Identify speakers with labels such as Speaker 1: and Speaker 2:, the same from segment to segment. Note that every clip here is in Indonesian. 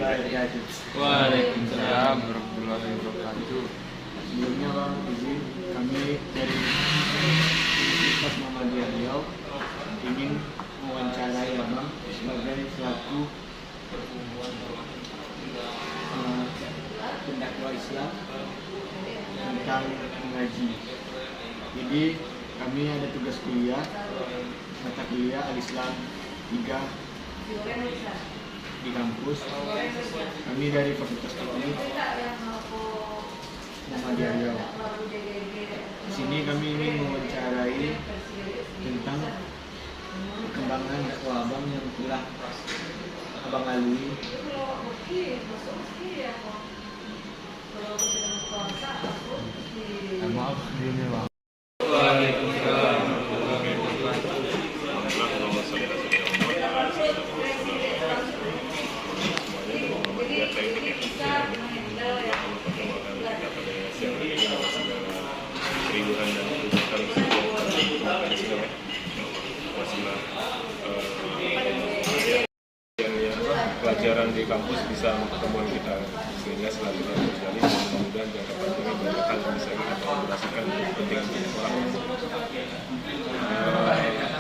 Speaker 1: warahmatullahi wabarakatuh.
Speaker 2: Waalaikumsalam warahmatullahi wabarakatuh.
Speaker 1: Sebelumnya Bang, izin kami dari Universitas Muhammadiyah Riau ingin mewawancarai Abang sebagai selaku pendakwa Islam tentang mengaji. Jadi kami ada tugas kuliah, mata kuliah Al-Islam 3 di kampus. Kami dari Fakultas Teknik Muhammadiyah Riau. Di sini kami ingin mewawancarai tentang perkembangan dakwah Abang yang telah Abang lalui.
Speaker 2: Maaf, ini Bang.
Speaker 3: Waalaikumsalam.
Speaker 4: Pelajaran di kampus bisa mempertemuan kita, sehingga selanjutnya terjalin dan kemudian jangka panjangnya banyak hal yang bisa kita kolaborasikan untuk kepentingan banyak orang.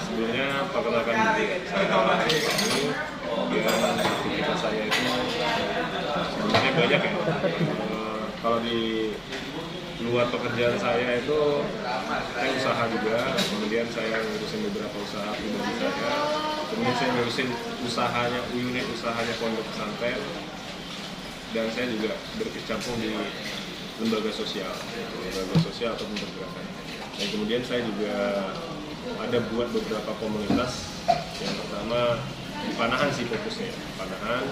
Speaker 4: Sebelumnya perkenalkan diri saya ini, kemudian aktivitas saya itu sebenarnya banyak ya. Kalau di luar pekerjaan saya itu saya usaha juga, kemudian saya ngurusin beberapa usaha pribadi saya, kemudian saya ngurusin usahanya unit usahanya pondok pesantren, dan saya juga berkecimpung di lembaga sosial ataupun pergerakan. Dan kemudian saya juga ada buat beberapa komunitas. Yang pertama di Panahan sih fokusnya, Panahan,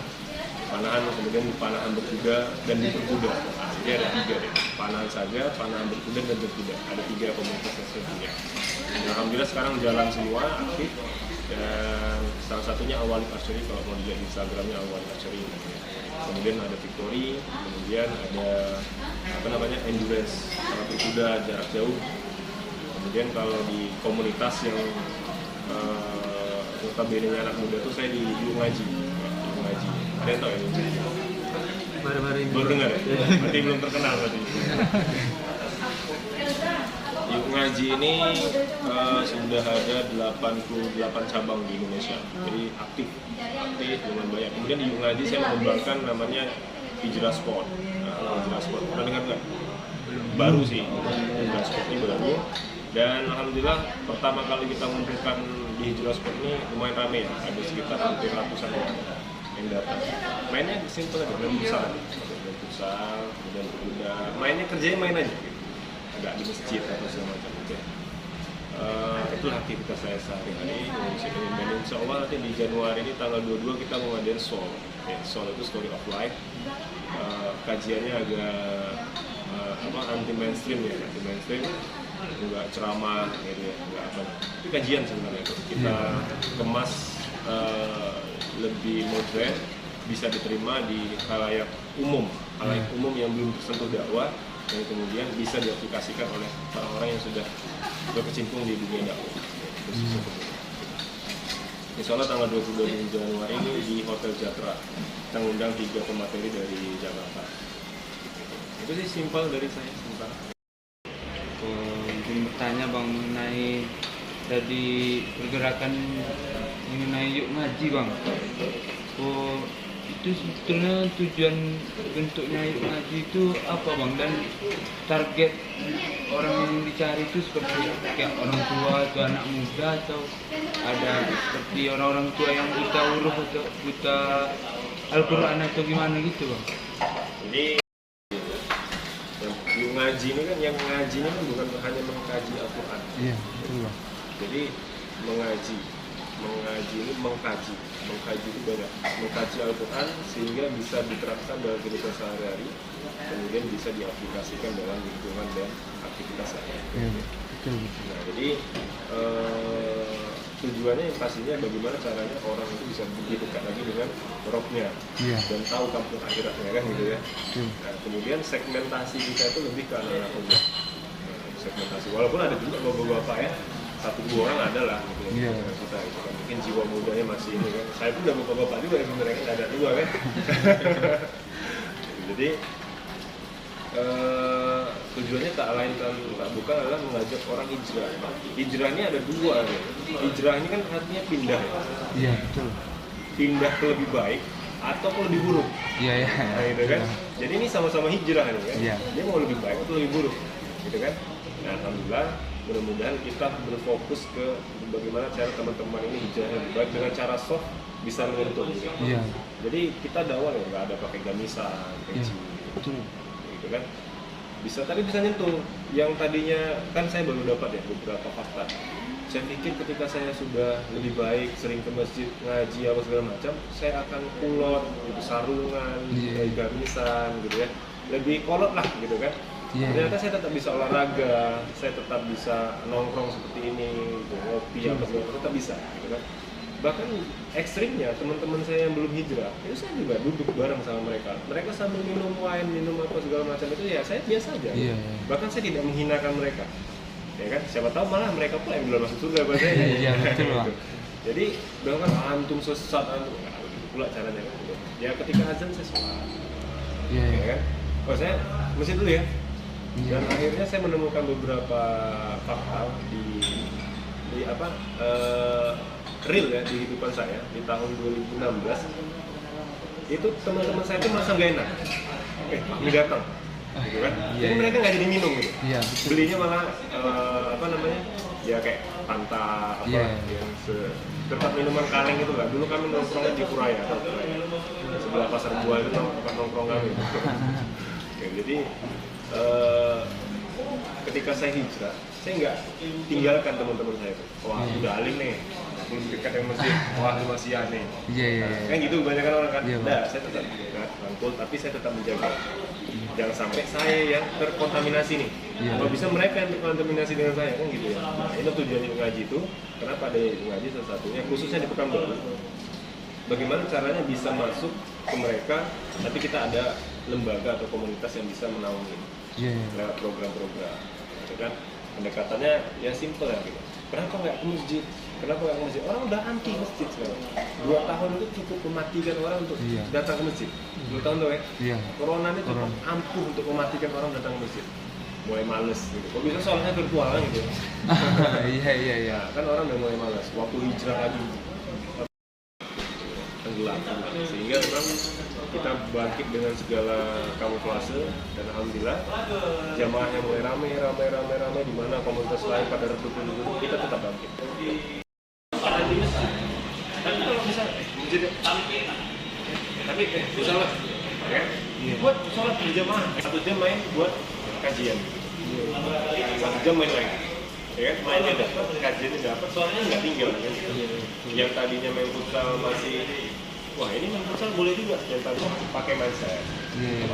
Speaker 4: kemudian Panahan berkuda dan di berkuda. Jadi ada 3 deh, Panahan saja, Panahan berkuda dan berkuda. Ada 3 komunitas yang saya punya. Dan alhamdulillah sekarang jalan semua aktif, dan salah satunya Awali Archery, kalau mau dilihat Instagramnya Awali Archery. Kemudian ada Victory, kemudian ada endurance, kalau berkuda jarak jauh. Kemudian kalau di komunitas yang notabene anak muda tuh saya di Yuk Ngaji. Ada yang tahu ya? Baru dengar ya? Berarti belum terkenal berarti. Yuk Ngaji ini sudah ada 88 cabang di Indonesia, jadi aktif lumayan banyak. Kemudian di Yuk Ngaji saya mengembangkan namanya Hijrah Sport. Hijrah Sport, pernah dengar nggak? Baru sih, Hijrah Sport ini baru. Dan alhamdulillah pertama kali kita mengumpulkan di Hijrah Sport ini lumayan ramai ya, ada sekitar hampir ratusan orang yang datang. Mainnya simpel aja, main futsal, kemudian berkuda, mainnya kerjanya main aja gitu. Agak di masjid atau segala macam gitu ya. Itulah aktivitas saya sehari-hari ngurusin ini. Dan insya Allah nanti di Januari ini tanggal 22 kita mau ngadain Soul. Soul itu Story of Life. Kajiannya agak anti mainstream ya, enggak ceramah gitu ya, enggak apa. Itu kajian sebenarnya itu. Kita kemas lebih modern, bisa diterima di khalayak umum yang belum tersentuh dakwah, dan kemudian bisa diaplikasikan oleh orang-orang yang sudah berkecimpung di dunia dakwah. Insya Allah tanggal 22 Januari ini di Hotel Jatra, kita ngundang 3 pemateri dari Jakarta. Itu sih simpel dari saya, simpel.
Speaker 2: Ingin bertanya Bang mengenai tadi pergerakan mengenai Yuk Ngaji Bang. Itu sebetulnya tujuan bentuknya Yuk Ngaji itu apa Bang, dan target orang yang dicari itu seperti kayak orang tua atau anak muda, atau ada seperti orang-orang tua yang buta huruf atau buta Al-Quran atau gimana gitu Bang?
Speaker 4: Jadi Yuk Ngaji ini kan, yang ngajinya kan bukan hanya mengkaji Al-Quran.
Speaker 2: Iya, betul Bang.
Speaker 4: Jadi mengaji ini mengkaji itu banyak, mengkaji Al-Quran sehingga bisa diterapkan dalam kehidupan sehari-hari, kemudian bisa diaplikasikan dalam lingkungan dan aktivitas sehari-hari. Nah, jadi tujuannya yang pastinya bagaimana caranya orang itu bisa lebih dekat lagi dengan Rohnya, dan tahu kampung akhiratnya kan gitu ya. Nah, kemudian segmentasi kita itu lebih ke anak-anak muda. Segmentasi, walaupun ada juga bapak-bapak ya, satu dua orang ada lah gitu
Speaker 2: Iya.
Speaker 4: dengan kita gitu kan. Mungkin jiwa mudanya masih ini kan. Saya pun udah bapak-bapak juga sebenarnya kan, nggak ada dua kan. Jadi tujuannya tak lain dan tak bukan adalah mengajak orang hijrah. Hijrah ini ada dua ya. Hijrah ini kan artinya pindah ya.
Speaker 2: Iya, betul.
Speaker 4: Pindah ke lebih baik atau ke lebih buruk.
Speaker 2: Iya, iya.
Speaker 4: Nah, gitu kan. Jadi ini sama-sama hijrah nih kan.
Speaker 2: Iya.
Speaker 4: Dia mau lebih baik atau lebih buruk. Gitu kan. Nah, alhamdulillah mudah-mudahan kita berfokus ke bagaimana cara teman-teman ini hijrah lebih baik dengan cara soft bisa menyentuh gitu.
Speaker 2: Iya.
Speaker 4: Jadi kita dakwah ya nggak ada pakai gamisan,
Speaker 2: Iya,
Speaker 4: peci,
Speaker 2: betul.
Speaker 4: gitu kan. Bisa tapi bisa nyentuh. Yang tadinya kan saya baru dapat ya beberapa fakta. Saya pikir ketika saya sudah lebih baik, sering ke masjid, ngaji apa segala macam, saya akan kulot, gitu, sarungan,
Speaker 2: Iya.
Speaker 4: gamisan, gitu ya, lebih kolot lah, gitu kan.
Speaker 2: Iya.
Speaker 4: Ternyata saya tetap bisa olahraga, saya tetap bisa nongkrong seperti ini, gitu, ngopi apa segala macam, tetap bisa, gitu kan. Bahkan ekstrimnya teman-teman saya yang belum hijrah, itu saya juga duduk bareng sama mereka. Mereka sambil minum wine, minum apa segala macam itu ya saya biasa aja.
Speaker 2: Iya.
Speaker 4: Bahkan saya tidak menghinakan mereka. Ya kan, siapa tahu malah mereka pula yang duluan masuk surga pada saya.
Speaker 2: Iya, betul lah.
Speaker 4: Jadi bilang kan antum sesat, antum nggak begitu pula caranya kan. Ya ketika azan saya sholat,
Speaker 2: Iya,
Speaker 4: ya
Speaker 2: iya.
Speaker 4: kan. Oh saya masjid dulu ya.
Speaker 2: Iya.
Speaker 4: Dan akhirnya saya menemukan beberapa fakta di apa real ya di kehidupan saya di tahun 2016. Itu teman-teman saya itu merasa gak enak. Ini datang, gitu kan.
Speaker 2: Iya,
Speaker 4: Jadi
Speaker 2: iya.
Speaker 4: mereka nggak jadi minum gitu.
Speaker 2: Iya, betul.
Speaker 4: Belinya malah apa namanya ya kayak Fanta apa
Speaker 2: Iya.
Speaker 4: yang tempat minuman kaleng itu lah. Dulu kami nongkrongnya di Puraya, sebelah pasar buah itu tempat nongkrong kami. Ya, jadi ketika saya hijrah, saya nggak tinggalkan teman-teman saya itu. Wah udah alim nih, belum dekat dengan masjid. Wah itu masih aneh.
Speaker 2: Iya, iya.
Speaker 4: Kan gitu kebanyakan orang kan.
Speaker 2: Iya, Pak.
Speaker 4: Nah, saya tetap rangkul, tapi saya tetap menjaga. Jangan sampai saya yang terkontaminasi nih.
Speaker 2: Iya.
Speaker 4: Kalau bisa mereka yang terkontaminasi dengan saya kan gitu ya. Nah, itu tujuannya ngaji itu. Kenapa ada ngaji salah satunya, khususnya di Pekanbaru. Bagaimana caranya bisa masuk ke mereka, tapi kita ada lembaga atau komunitas yang bisa menaungi
Speaker 2: Iya, iya.
Speaker 4: lewat program-program, gitu kan? Pendekatannya ya simple ya gitu. Kenapa nggak ke masjid? Kenapa nggak ke masjid? Orang udah anti masjid sekarang. 2 tahun itu cukup mematikan orang untuk
Speaker 2: Iya.
Speaker 4: datang ke masjid. 2 tahun tuh ya.
Speaker 2: Iya.
Speaker 4: Corona ini cukup
Speaker 2: Corona.
Speaker 4: ampuh untuk mematikan orang datang ke masjid. Mulai males gitu. Kok bisa soalnya virtual kan gitu.
Speaker 2: Iya, iya, iya.
Speaker 4: Ya, kan orang udah mulai malas. Waktu hijrah lagi tenggelam. Sehingga memang kita bangkit dengan segala kamuflase dan alhamdulillah jamaahnya mulai ramai di mana komunitas lain pada redup kita tetap bangkit. Tapi kalau bisa jadi tapi misalnya ya, buat sholat berjamaah 1 jam main buat kajian 1 jam main lagi ya kan mainnya dapat kajiannya dapat soalnya nggak tinggal kan yang tadinya main futsal masih wah ini main futsal boleh juga yang tadi pakai mindset
Speaker 2: Iya.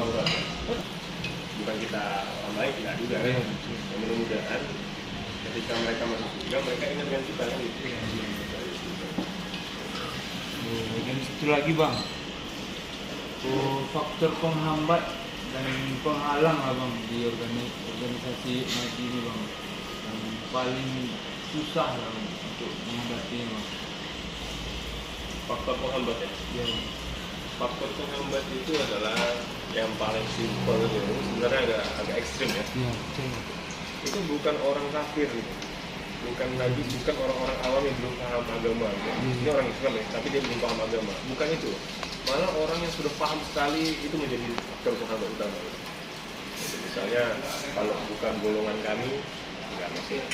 Speaker 4: bukan kita tambahin tidak juga kan yang mudah-mudahan ketika mereka masuk juga mereka ingat dengan kita kan gitu.
Speaker 2: Dan satu lagi bang, faktor penghambat dan penghalang lah bang di organisasi ngaji ini bang, yang paling susah lah bang, untuk menghadapinya bang.
Speaker 4: Faktor penghambat ya.
Speaker 2: Ya,
Speaker 4: Faktor penghambat itu adalah yang paling simpel gitu. Sebenarnya agak ekstrim ya.
Speaker 2: iya, betul.
Speaker 4: Itu bukan orang kafir gitu. Bukan orang-orang awam yang belum paham agama gitu. Ini orang Islam ya, tapi dia belum paham agama. Bukan itu. Malah orang yang sudah paham sekali itu menjadi faktor penghambat utama. Gitu. Jadi misalnya kalau bukan golongan kami, enggak masuk.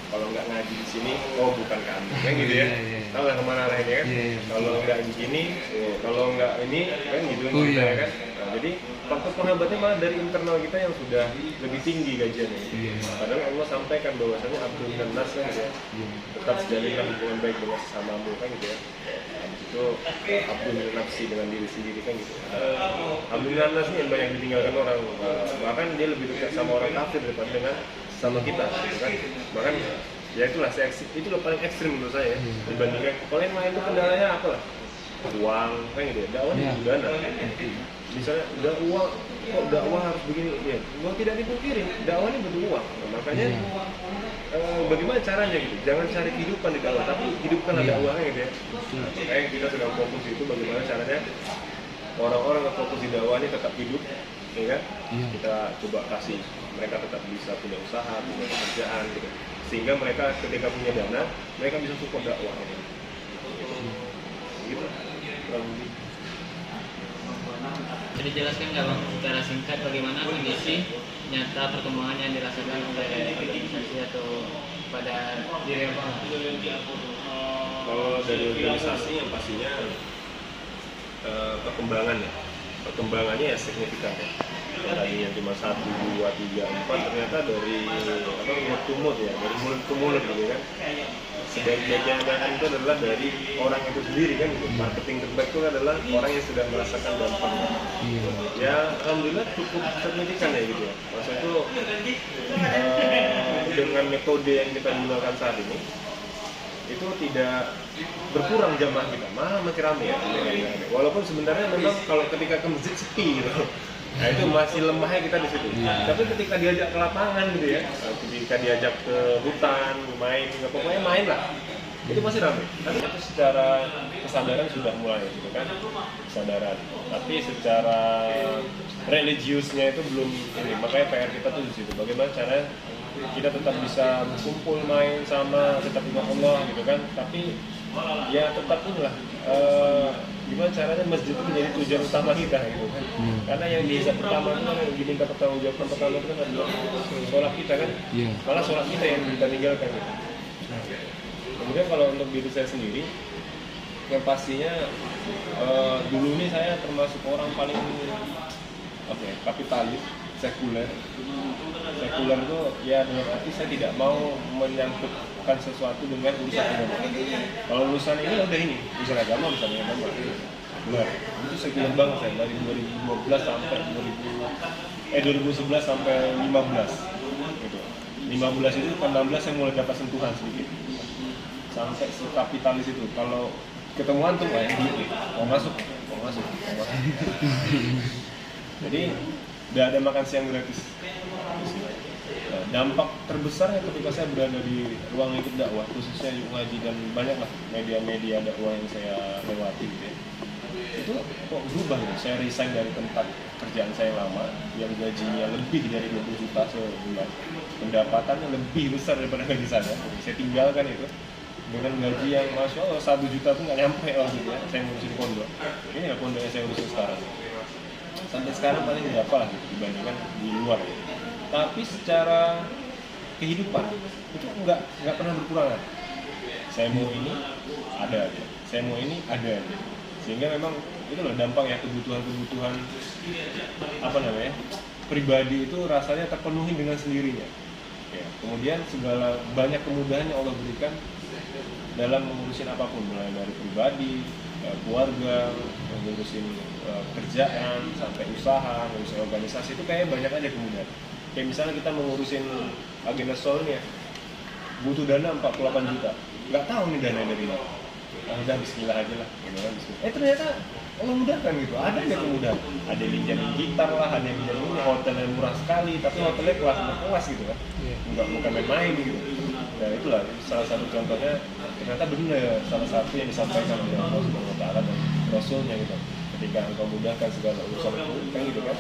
Speaker 4: Kalau nggak ngaji di sini, oh bukan kami, kan gitu ya.
Speaker 2: Iya, iya.
Speaker 4: Tahu lah kemana arahnya kan?
Speaker 2: Iya, iya.
Speaker 4: Kalau nggak di sini, oh, kalau nggak ini, kan gitu
Speaker 2: Oh,
Speaker 4: kita,
Speaker 2: iya.
Speaker 4: kan. Nah, jadi faktor penghambatnya malah dari internal kita yang sudah lebih tinggi gajiannya.
Speaker 2: Iya.
Speaker 4: Padahal Allah sampaikan bahwasanya abdul minan nas kan gitu ya.
Speaker 2: Iya.
Speaker 4: Tetap jalinkan hubungan baik dengan sesamamu kan gitu ya. Habis itu abdul minan nafsi dengan diri sendiri kan gitu. Abdul minan nas ini yang banyak ditinggalkan orang. Bahkan dia lebih dekat sama orang kafir daripada dengan sama kita gitu kan. Bahkan ya itulah itu loh paling ekstrim menurut saya dibandingkan kalau yang lain itu kendalanya apa lah uang kan gitu ya dakwah
Speaker 2: Iya.
Speaker 4: itu dana misalnya dakwah, kok dakwah harus begini ya, mau tidak dipungkiri dakwah ini butuh uang. Nah, makanya bagaimana caranya gitu, jangan cari kehidupan di dakwah tapi hidupkanlah dakwahnya gitu ya. Kayak kita sedang fokus itu bagaimana caranya orang-orang yang fokus di dakwah ini tetap hidup, ya kan? Kita coba kasih mereka tetap bisa punya usaha, punya pekerjaan gitu, sehingga mereka ketika punya dana mereka bisa support dakwah gitu. Kurang lebih.
Speaker 3: Bisa dijelaskan nggak Bang secara singkat bagaimana kondisi nyata perkembangan yang dirasakan oleh organisasi atau pada diri Abang?
Speaker 4: Kalau dari organisasi yang pastinya perkembangannya ya signifikan ya. Tadinya cuma 1, 2, 3, 4 ternyata dari mulut ke mulut ya, dari mulut ke mulut gitu kan. Sebaik-baiknya itu adalah dari orang itu sendiri kan gitu. Marketing terbaik itu adalah orang yang sudah merasakan dampaknya. Ya alhamdulillah cukup signifikan ya gitu ya. Maksudnya itu dengan metode yang kita gunakan saat ini itu tidak berkurang jamaah kita, malah makin ramai ya. Walaupun sebenarnya memang kalau ketika ke masjid sepi gitu. Nah itu masih lemahnya kita di situ. Tapi ketika diajak ke lapangan gitu ya, ketika diajak ke hutan, main, pokoknya main lah, itu masih ramai. Tapi itu secara kesadaran sudah mulai gitu kan, kesadaran. Tapi secara religiusnya itu belum ini. Makanya PR kita tuh di situ. Bagaimana caranya kita tetap bisa berkumpul main sama, tetap ingat Allah gitu kan. Tapi ya tetap inilah gimana caranya masjid itu menjadi tujuan utama kita gitu kan. Karena yang bisa pertama itu kan yang diminta pertanggungjawaban pertama itu kan adalah sholat kita kan. Malah sholat kita yang kita tinggalkan gitu. Kemudian kalau untuk diri saya sendiri, yang pastinya dulu ini saya termasuk orang paling kapitalis, sekuler itu ya dalam arti saya tidak mau menyangkutkan sesuatu dengan urusan agama. Kalau urusan ini udah ini, urusan agama misalnya agama. Benar, itu sekuler banget saya dari 2012 sampai 2011 sampai 15 gitu. 15 itu ke 16 saya mulai dapat sentuhan sedikit. Sampai sekapitalis itu. Kalau ketemu antum ya mau masuk. Jadi udah ada makan siang gratis. Dampak terbesarnya ketika saya berada di ruang lingkup dakwah, khususnya Ngaji dan banyaklah media-media dakwah yang saya lewati gitu ya. Itu kok berubah ya? Saya resign dari tempat kerjaan saya lama yang gajinya lebih dari 20 juta sebulan, pendapatannya lebih besar daripada gaji saya tinggalkan itu dengan gaji yang masya Allah 1 juta pun nggak nyampe waktu itu ya. Saya ngurusin pondok, ini ya pondok yang saya urusin sekarang. Sampai sekarang paling berapa lah gitu, dibandingkan di luar ya. Tapi secara kehidupan itu nggak pernah berkurang. Saya mau ini ada aja, saya mau ini ada aja. Sehingga memang itu loh dampaknya kebutuhan pribadi itu rasanya terpenuhi dengan sendirinya. Ya, kemudian segala banyak kemudahan yang Allah berikan dalam mengurusin apapun, mulai dari pribadi, keluarga, mengurusin kerjaan, sampai usaha, mengurusin organisasi itu kayak banyak aja kemudahan. Kayak misalnya kita mengurusin agenda soalnya butuh dana 48 juta, nggak tahu nih dana dari mana. Udah bismillah aja lah, bismillah. Ternyata Allah mudahkan gitu, ada nggak kemudahan? Ada yang pinjamin gitar lah, ada yang pinjamin hotel yang murah sekali, tapi hotelnya kelas gitu kan, bukan main-main gitu. Nah itulah salah satu contohnya, ternyata benar salah satu yang disampaikan oleh Allah Subhanahu Wa Taala dan Rasulnya gitu. Ketika engkau mudahkan segala urusan itu, kan gitu kan,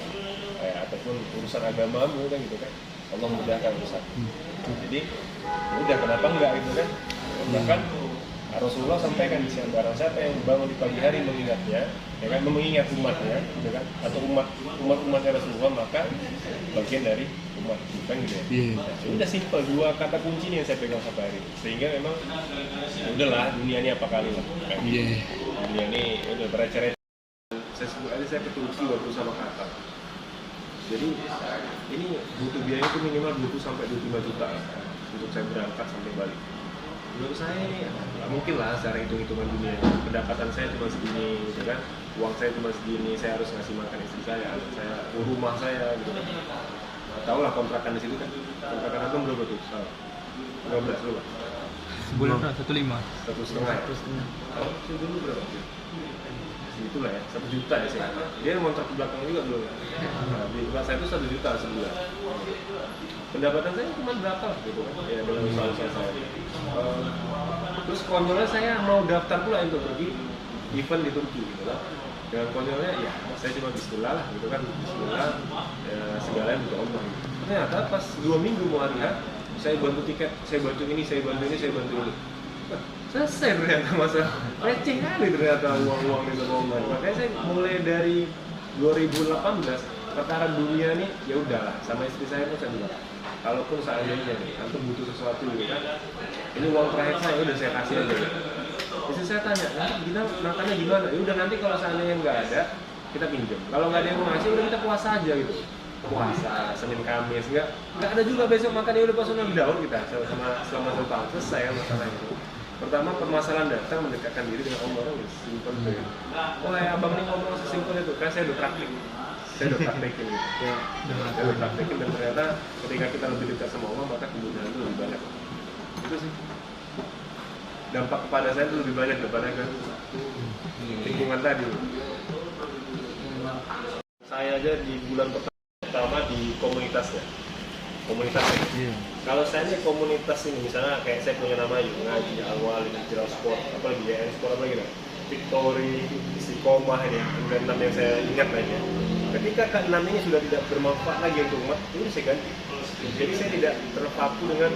Speaker 4: ataupun urusan agamamu kan gitu kan, Allah mudahkan urusan. Jadi udah kenapa enggak gitu kan? Bahkan Rasulullah sampaikan di sini, barang siapa yang bangun di pagi hari mengingatnya, ya kan, mengingat umatnya, gitu kan, atau umatnya Rasulullah, maka bagian dari umat, kan gitu ya. Udah simpel, 2 kata kunci nih yang saya pegang sampai hari ini. Sehingga memang udahlah dunia ini apa kali lah. Dunia ini udah bercerai. Saya sebut aja saya ke Turki waktu sama kakak. Jadi ini butuh biaya itu minimal 20 sampai 25 juta untuk saya berangkat sampai balik. Menurut saya ini nggak mungkin lah secara hitung-hitungan dunia. Pendapatan saya cuma segini, gitu kan? Uang saya cuma segini, saya harus ngasih makan istri saya, anak saya, rumah saya, gitu kan? Tahu lah kontrakan di situ kan? Kontrakan aku berapa tuh? 15 berapa?
Speaker 2: Sebulan 1,5.
Speaker 4: 1,5. Kalau dulu berapa? segitulah ya, 1 juta ya saya. Dia ngontrak ke belakang juga dulu. Nah, di tempat saya itu 1 juta sebulan. Pendapatan saya cuma berapa gitu kan, ya dengan usaha saya. Terus konyolnya saya mau daftar pula untuk pergi event di Turki gitu kan. Dengan konyolnya ya saya cuma bismillah lah gitu kan, bismillah ya, segalanya juga Allah. Ternyata pas 2 minggu mau hari H, saya bantu tiket, saya bantu ini, saya bantu ini, saya bantu ini. Selesai ternyata masa receh kali ternyata uang-uang itu ngomong. Makanya saya mulai dari 2018 perkara dunia nih ya udahlah, sama istri saya pun saya bilang, kalaupun seandainya nih antum butuh sesuatu gitu kan, ini uang terakhir saya udah saya kasih aja. Istri saya tanya, nanti gimana, makannya gimana? Ya udah nanti kalau seandainya nggak ada, kita pinjam. Kalau nggak ada yang mau ngasih, udah kita puasa aja gitu. Puasa Senin Kamis nggak ada juga besok makan, ya udah pas ulang tahun kita selama 1 tahun selesai kan masalah itu. Pertama permasalahan datang mendekatkan diri dengan Allah, orang simpel tuh ya. Oh ya abang ini ngomong sesimpel itu, kan saya udah praktik. Saya udah praktekin gitu. Saya udah praktekin dan ternyata ketika kita lebih dekat sama Allah maka kemudahan itu lebih banyak. Itu sih. Dampak kepada saya itu lebih banyak daripada ke lingkungan tadi. Saya aja di bulan pertama di komunitasnya. Kalau saya nih komunitas ini misalnya kayak saya punya nama ngaji awal, Hijrah Sport, apalagi ya sport apa gitu, Victory, Istiqomah ini dan 6 yang saya ingat aja. Ketika ke-6 ini sudah tidak bermanfaat lagi untuk umat, ini saya ganti. Jadi saya tidak terpaku dengan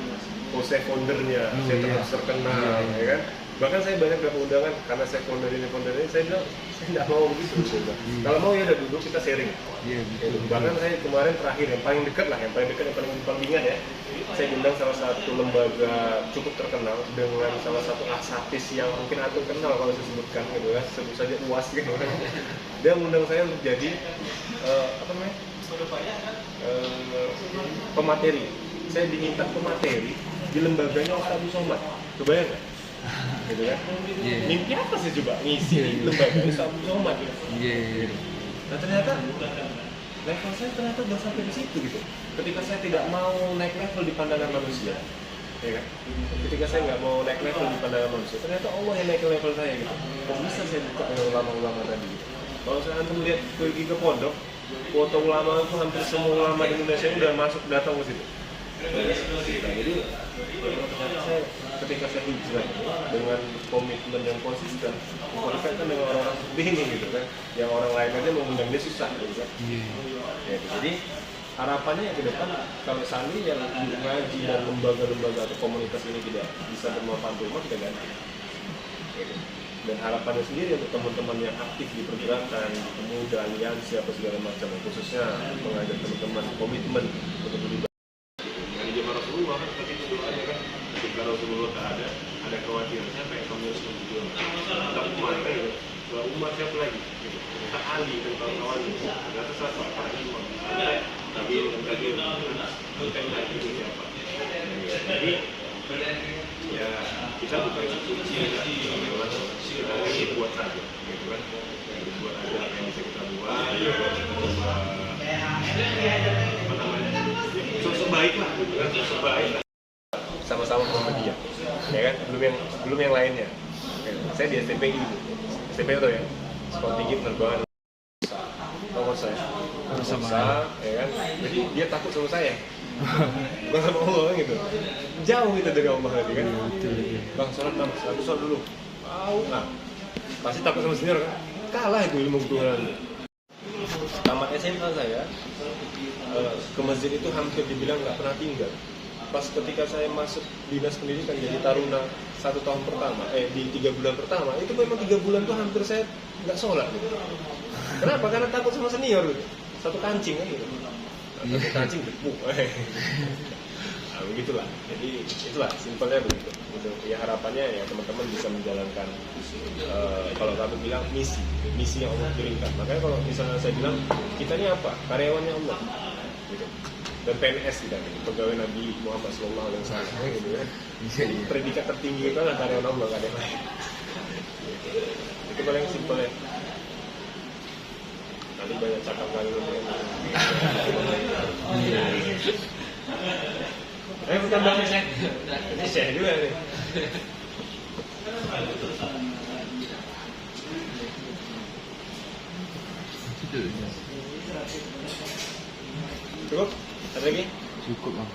Speaker 4: saya foundernya, saya terkenal, ya kan. Bahkan saya banyak dapat undangan karena saya founder ini, saya bilang saya tidak mau begitu. Kalau mau ya udah duduk kita sharing. Bahkan saya kemarin terakhir yang paling dekat yang paling ingat ya, saya diundang salah satu lembaga cukup terkenal dengan salah satu asatidz yang mungkin antum kenal kalau saya sebutkan gitu kan, sebut saja UAS gitu kan. Dia mengundang saya untuk jadi pemateri. Saya diminta pemateri di lembaganya Ustaz Abdul Somad. Kebayang nggak? Gitu kan? Mimpi apa sih coba ngisi di lembaga Ustaz Abdul Somad gitu? Nah ternyata level saya ternyata udah sampai di situ gitu. Ketika saya tidak mau naik level di pandangan manusia, ya kan? Ketika saya nggak mau naik level di pandangan manusia, ternyata Allah yang naik level saya gitu. Kok bisa saya buka dengan ulama-ulama tadi? Gitu. Kalau saya antum lihat pergi ke pondok, foto ulama itu hampir semua ulama di Indonesia udah masuk datang ke situ. Nah, jadi ternyata saya ketika saya hijrah dengan komitmen yang konsisten, berkaitan dengan orang-orang seperti ini gitu kan, yang orang lain aja mengundang dia susah gitu kan. Ya, jadi harapannya ke depan kalau Sani yang ngaji dan lembaga-lembaga atau komunitas ini tidak bisa bermanfaat untuk umat, kita ganti. Gitu. Dan harapannya sendiri untuk teman-teman yang aktif di pergerakan, di pemuda, aliansi apa segala macam, khususnya mengajak teman-teman komitmen untuk lebih baik. Di zaman Rasulullah kan seperti itu dulu aja kan, ketika Rasulullah tak ada kekhawatiran siapa yang kami harus berjuang. Tak umat kan gitu, umat siapa lagi? Gitu. Tak Ali dan kawan-kawan itu, ternyata siapa? Para imam. Tapi kita lagi itu siapa? Jadi ya kita bukan suci kita ini buat saja gitu kan, buat aja yang bisa kita buat, apa namanya, sebaik lah gitu kan, sebaik sama-sama Muhammadiyah ya kan, belum yang lainnya. Saya di STPI itu ya, sekolah tinggi penerbangan nomor saya ya kan, jadi dia takut sama saya bukan sama Allah gitu, jauh kita dari Allah tadi kan. Bang sholat bang, aku sholat dulu. Nah, pasti takut sama senior kan, kalah itu ilmu Quran. Tamat SMA saya ke masjid itu hampir dibilang nggak pernah tinggal. Pas ketika saya masuk dinas pendidikan jadi taruna 1 tahun pertama, di 3 bulan pertama itu memang 3 bulan tuh hampir saya nggak sholat gitu. Kenapa? Karena takut sama senior gitu. Satu kancing kan gitu. Satu kancing debu. Nah, begitulah. Jadi itulah simpelnya begitu. Ya harapannya ya teman-teman bisa menjalankan kalau kami bilang misi yang Allah kirimkan. Makanya kalau misalnya saya bilang kita ini apa? Karyawannya Allah. Gitu. Dan PNS kita nih, pegawai Nabi Muhammad SAW gitu kan. Predikat tertinggi itu adalah karyawan Allah, nggak ada yang lain. Itu paling simpelnya. Nanti banyak cakap kali lebih. Bukan bang Syekh. Ini Syekh juga nih. Cukup? Ada lagi?
Speaker 2: Cukup bang.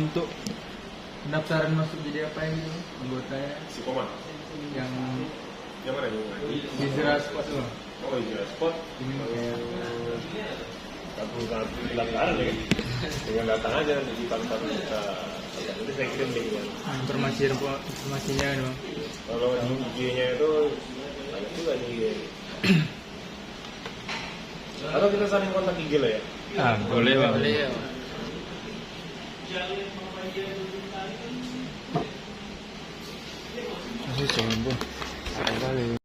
Speaker 1: Untuk pendaftaran masuk jadi apa ini anggotanya
Speaker 4: Si Koman.
Speaker 1: yang
Speaker 4: Yang mana yang mana?
Speaker 1: Hijrah Squad tuh?
Speaker 4: Oh iya, spot.
Speaker 1: Ini kayak
Speaker 4: Kartu pendaftaran ya. Dengan datang aja di kantor kita. Nanti saya kirim linknya.
Speaker 1: informasinya dong.
Speaker 4: Kalau di IG-nya itu banyak juga di IG. Atau kita saling kontak IG lah ya.
Speaker 2: Boleh bang.
Speaker 3: Boleh ya.
Speaker 2: Masih sombong. Sekali.